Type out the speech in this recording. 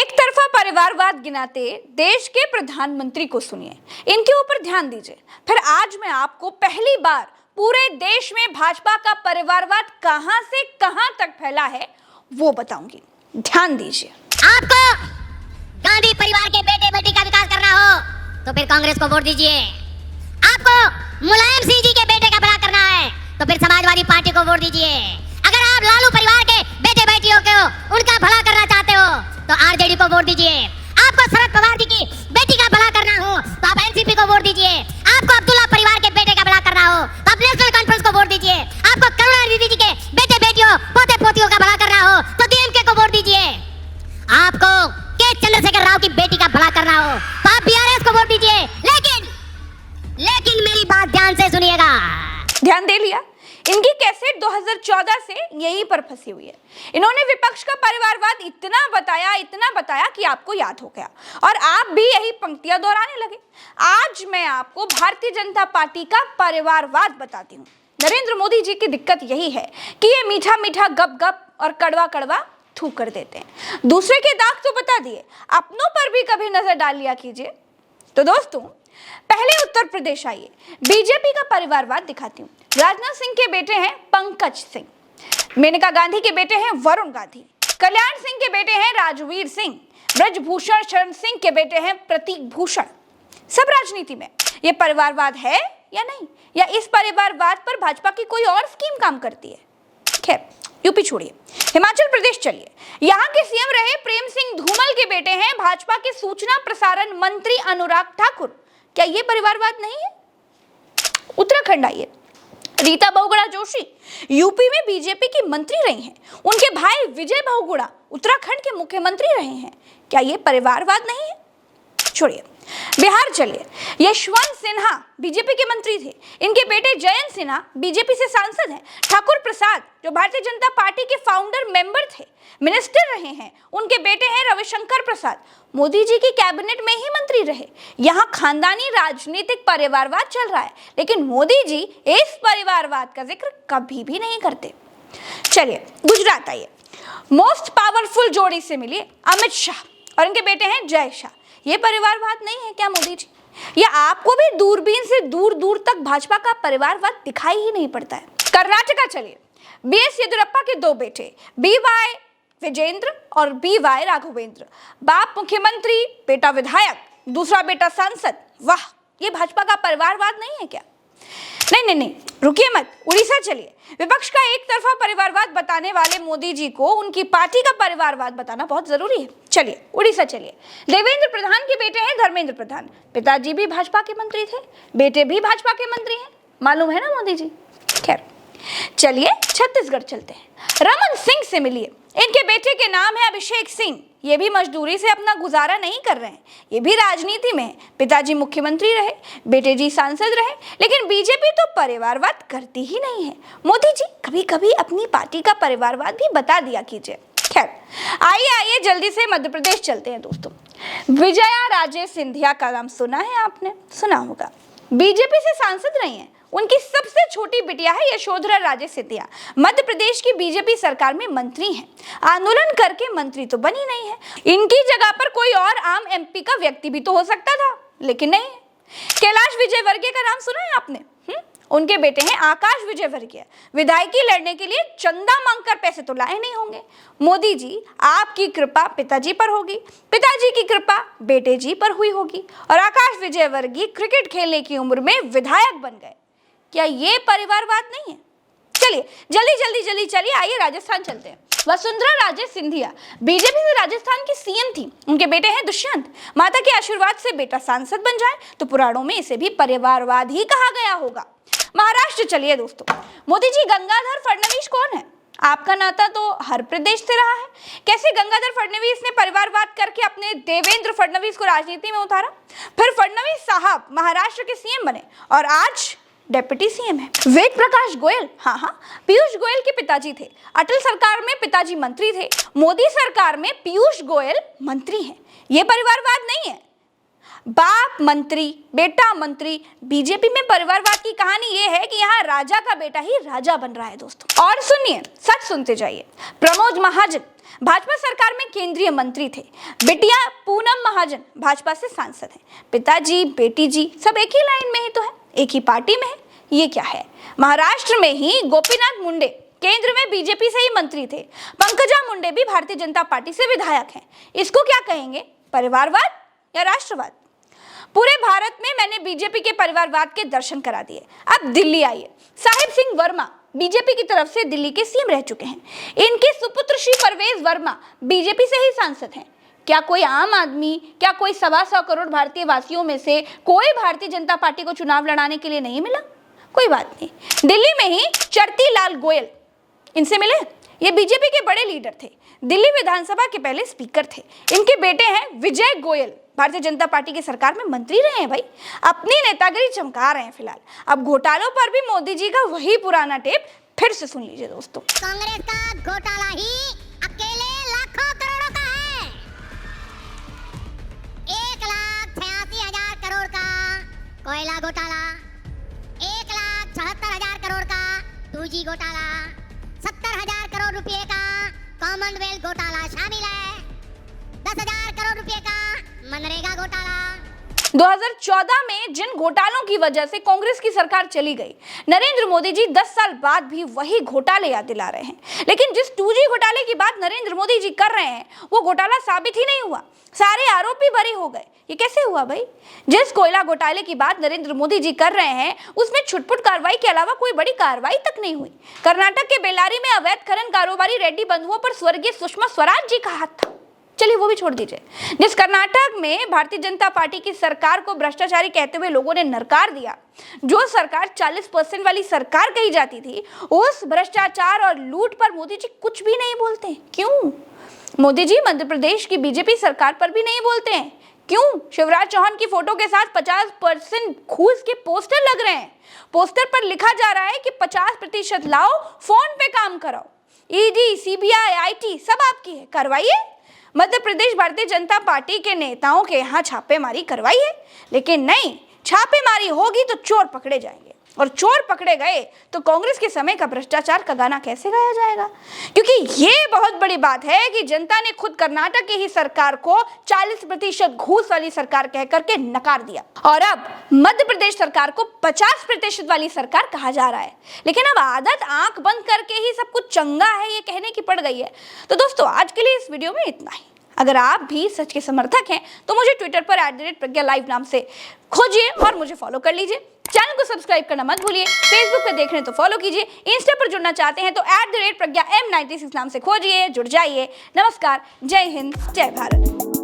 एक तरफा परिवारवाद गिनाते देश के प्रधानमंत्री को सुनिए, इनके ऊपर ध्यान दीजिए। फिर आज मैं आपको पहली बार पूरे देश में भाजपा का परिवारवाद कहां से कहां तक फैला है वो बताऊंगी। ध्यान दीजिए। आपको गांधी परिवार के बेटे बेटी का विकास करना हो तो फिर कांग्रेस को वोट दीजिए। आपको मुलायम सिंह जी के बेटे का भला करना है तो फिर समाजवादी पार्टी को वोट दीजिए। अगर आप लालू परिवार के बेटे बेटियों को उनका भला करना चाहते हो तो आरजेडी को वोट दीजिए। आपको शरद पवार जी की बेटी का भला करना हो तो आप एनसीपी को वोट दीजिए। आपको अब्दुल्ला परिवार के बेटे का भला करना हो तो आप नेशनल कॉन्फ्रेंस को वोट दीजिए। आपको करुणानिधि जी के बेटे बेटियों पोते पोतियों का भला करना हो तो डीएमके को वोट दीजिए। आपको के चंद्रशेखर राव की बेटी का भला करना हो तो आप बीआरएस को वोट दीजिए। लेकिन मेरी बात ध्यान से सुनिएगा। ध्यान दे लिया। इनकी कैसेट 2014 से यहीं पर फंसी हुई है। इन्होंने विपक्ष का परिवारवाद इतना बताया कि आपको याद हो गया और आप भी यही पंक्तियां दोहराने लगे। आज मैं आपको भारतीय जनता पार्टी का परिवारवाद बताती हूँ। नरेंद्र मोदी जी की दिक्कत यही है कि ये मीठा मीठा गप गप और कड़वा कड़वा थूक कर देते हैं। दूसरे के दाग तो बता दिए, अपनों पर भी कभी नजर डाल लिया कीजिए। तो दोस्तों, पहले उत्तर प्रदेश आइए, बीजेपी का परिवारवाद दिखाती हूँ। राजनाथ सिंह के बेटे हैं पंकज सिंह, मेनका गांधी के बेटे हैं वरुण गांधी, कल्याण सिंह के बेटे हैं राजवीर सिंह, ब्रजभूषण शरण सिंह के बेटे हैं प्रतीक भूषण। सब राजनीति में ये परिवारवाद है या नहीं, या इस परिवारवाद पर भाजपा की कोई और स्कीम काम करती है? खैर, यूपी छोड़िए, हिमाचल प्रदेश चलिए। यहाँ के सीएम रहे प्रेम सिंह धूमल के बेटे हैं भाजपा के सूचना प्रसारण मंत्री अनुराग ठाकुर। क्या ये परिवारवाद नहीं है? उत्तराखंड आइए, रीता बहुगुणा जोशी यूपी में बीजेपी की मंत्री रही हैं। उनके भाई विजय बहुगुणा उत्तराखंड के मुख्यमंत्री रहे हैं। क्या ये परिवारवाद नहीं है? छोड़िए, बिहार चलिए, यशवंत सिन्हा बीजेपी के मंत्री थे। इनके बेटे जयंत सिन्हा बीजेपी से सांसद हैं। ठाकुर प्रसाद जो भारतीय जनता पार्टी के फाउंडर मेंबर थे, मिनिस्टर रहे हैं। उनके बेटे हैं रविशंकर प्रसाद, मोदी जी की कैबिनेट में ही मंत्री रहे। यहाँ खानदानी राजनीतिक परिवारवाद चल रहा है, लेकिन मोदी जी इस परिवारवाद का जिक्र कभी भी नहीं करते। चलिए, गुजरात आइए, मोस्ट पावरफुल जोड़ी से मिलिए अमित शाह और इनके बेटे हैं जय शाह। ये परिवारवाद नहीं है क्या मोदी जी? या आपको भी दूरबीन से दूर दूर तक भाजपा का परिवारवाद दिखाई ही नहीं पड़ता है? कर्नाटका चलिए, बीएस येदियुरप्पा के दो बेटे बीवाई विजेंद्र और बीवाई राघवेंद्र, बाप मुख्यमंत्री, बेटा विधायक, दूसरा बेटा सांसद। वाह, ये भाजपा का परिवारवाद नहीं है क्या? नहीं, रुकिए मत, उड़ीसा चलिए। विपक्ष का एक तरफा परिवारवाद बताने वाले मोदी जी को उनकी पार्टी का परिवारवाद बताना बहुत जरूरी है। चलिए, उड़ीसा चलिए, देवेंद्र प्रधान के बेटे हैं धर्मेंद्र प्रधान, पिताजी भी भाजपा के मंत्री थे, बेटे भी भाजपा के मंत्री हैं। मालूम है ना मोदी जी? खैर, चलिए छत्तीसगढ़ चलते हैं, रमन सिंह से मिलिए। इनके बेटे के नाम है अभिषेक सिंह। ये भी मजदूरी से अपना गुजारा नहीं कर रहे हैं, ये भी राजनीति में है। पिताजी मुख्यमंत्री रहे, बेटे जी सांसद रहे, लेकिन बीजेपी तो परिवारवाद करती ही नहीं है। मोदी जी कभी कभी अपनी पार्टी का परिवारवाद भी बता दिया कीजिए। खैर, आइए जल्दी से मध्य प्रदेश चलते हैं दोस्तों। विजया राजे सिंधिया का नाम सुना है आपने? सुना होगा, बीजेपी से सांसद रही हैं। उनकी सबसे छोटी बिटिया है यशोधरा राजे सिंधिया, मध्य प्रदेश की बीजेपी सरकार में मंत्री हैं। आंदोलन करके मंत्री तो बनी नहीं है। इनकी जगह पर कोई और आम एमपी का व्यक्ति भी तो हो सकता था, लेकिन नहीं। कैलाश विजयवर्गीय का नाम सुना है आपने? उनके बेटे हैं आकाश विजयवर्गीय। विधायकी लड़ने के लिए चंदा मांगकर पैसे तो लाए नहीं होंगे। मोदी जी, आपकी कृपा पिताजी पर होगी, पिताजी की कृपा बेटे जी पर हुई होगी, और आकाश विजयवर्गीय क्रिकेट खेलने की उम्र में विधायक बन गए। क्या ये परिवारवाद नहीं है? चलिए जल्दी चलिए, आइए राजस्थान चलते हैं। वसुंधरा राजे सिंधिया बीजेपी से राजस्थान की सीएम थी। उनके बेटे हैं दुष्यंत। माता के आशीर्वाद से बेटा सांसद बन जाए तो पुराणों में इसे भी परिवारवाद ही कहा गया होगा। महाराष्ट्र चलिए दोस्तों, मोदी जी, गंगाधर फडणवीस कौन है? आपका नाता तो हर प्रदेश से रहा है। कैसे गंगाधर फडणवीस ने परिवारवाद करके अपने देवेंद्र फडणवीस को राजनीति में उतारा? फिर फडणवीस साहब महाराष्ट्र के सीएम बने और आज डेप्यूटी सीएम है। वेद प्रकाश गोयल, हाँ, पीयूष गोयल के पिताजी थे। अटल सरकार में पिताजी मंत्री थे, मोदी सरकार में पीयूष गोयल मंत्री हैं। ये परिवारवाद नहीं है। बाप मंत्री, बेटा मंत्री। बीजेपी में परिवारवाद की कहानी ये है कि यहाँ राजा का बेटा ही राजा बन रहा है दोस्तों। और सुनिए, सच सुनते जाइए। प्रमोद महाजन भाजपा सरकार में केंद्रीय मंत्री थे। बिटिया पूनम महाजन भाजपा से सांसद हैं। पिताजी बेटी जी सब एक ही लाइन में ही तो है, एक ही पार्टी में है। ये क्या है? महाराष्ट्र में ही गोपीनाथ मुंडे केंद्र में बीजेपी से ही मंत्री थे। पंकजा मुंडे भी भारतीय जनता पार्टी से विधायक हैं। इसको क्या कहेंगे, परिवारवाद या राष्ट्रवाद? पूरे भारत में मैंने बीजेपी के परिवारवाद के दर्शन करा दिए। अब दिल्ली आइए। साहिब सिंह वर्मा बीजेपी की तरफ से दिल्ली के सीएम रह चुके हैं। इनके सुपुत्र श्री परवेज वर्मा बीजेपी से ही सांसद हैं। क्या कोई आम आदमी, क्या कोई 125 करोड़ भारतीय वासियों में से कोई भारतीय जनता पार्टी को चुनाव लड़ाने के लिए नहीं मिला? कोई बात नहीं। दिल्ली में ही चरती लाल गोयल, इनसे मिले? ये बीजेपी के बड़े लीडर थे, दिल्ली विधानसभा के पहले स्पीकर थे। इनके बेटे हैं विजय गोयल, भारतीय जनता पार्टी की सरकार में मंत्री रहे हैं। भाई अपनी नेतागिरी चमका रहे हैं फिलहाल। अब घोटालों पर भी मोदी जी का वही पुराना टेप फिर से सुन लीजिए दोस्तों। कांग्रेस का घोटाला ही अकेले लाखों करोड़ों का है। 1,86,000 करोड़ का कोयला घोटाला, 1,76,000 करोड़ का 2G घोटाला, 70,000 करोड़ रुपए का कॉमनवेल्थ घोटाला शामिल है, 10,000 करोड़ रुपए का मनरेगा घोटाला। 2014 में जिन घोटालों की वजह से कांग्रेस की सरकार चली गई, नरेंद्र मोदी जी 10 साल बाद भी वही घोटाले याद दिला रहे हैं। लेकिन जिस 2G घोटाले की बात नरेंद्र मोदी जी कर रहे हैं, वो घोटाला साबित ही नहीं हुआ। सारे आरोपी बरी हो गए। ये कैसे हुआ भाई? जिस कोयला घोटाले की बात नरेंद्र मोदी जी कर रहे हैं, उसमें छुटपुट कार्रवाई के अलावा कोई बड़ी कार्रवाई तक नहीं हुई। कर्नाटक के बेल्लारी में अवैध खनन कारोबारी रेड्डी बंधुओं पर स्वर्गीय सुषमा स्वराज जी का हाथ था। चलिए वो भी छोड़ दीजिए। जिस कर्नाटक में भारतीय जनता पार्टी की सरकार को भ्रष्टाचारी कहते हुए लोगों ने नरकार दिया, जो सरकार 40% वाली सरकार कही जाती थी, उस भ्रष्टाचार और लूट पर मोदी जी कुछ भी नहीं बोलते। क्यों? मोदी जी मध्य प्रदेश की बीजेपी सरकार पर भी नहीं बोलते हैं। क्यों? शिवराज चौहान की फोटो के साथ 50% घूस के पोस्टर लग रहे हैं। पोस्टर पर लिखा जा रहा है कि 50% लाओ, फोन पे काम कराओ। ईडी, सीबीआई, आईटी सब आपकी है, करवाइए। मध्य प्रदेश भारतीय जनता पार्टी के नेताओं के यहाँ छापेमारी करवाई है, लेकिन नहीं, छापेमारी होगी तो चोर पकड़े जाएंगे, और चोर पकड़े गए तो कांग्रेस के समय का भ्रष्टाचार का गाना कैसे गाया जाएगा? क्योंकि ये बहुत बड़ी बात है कि जनता ने खुद कर्नाटक की ही सरकार को 40% घूस वाली सरकार कह करके नकार दिया, और अब मध्य प्रदेश सरकार को 50% वाली सरकार कहा जा रहा है। लेकिन अब आदत आंख बंद करके ही सब कुछ चंगा है ये कहने की पड़ गई है। तो दोस्तों आज के लिए इस वीडियो में इतना ही। अगर आप भी सच के समर्थक हैं तो मुझे ट्विटर पर @प्रज्ञा_live नाम से खोजिए और मुझे फॉलो कर लीजिए। चैनल को सब्सक्राइब करना मत भूलिए। फेसबुक पे देख रहे हैं तो फॉलो कीजिए। इंस्टा पर जुड़ना चाहते हैं तो @प्रज्ञा_M96 नाम से खोजिए, जुड़ जाइए। नमस्कार, जय हिंद, जय भारत।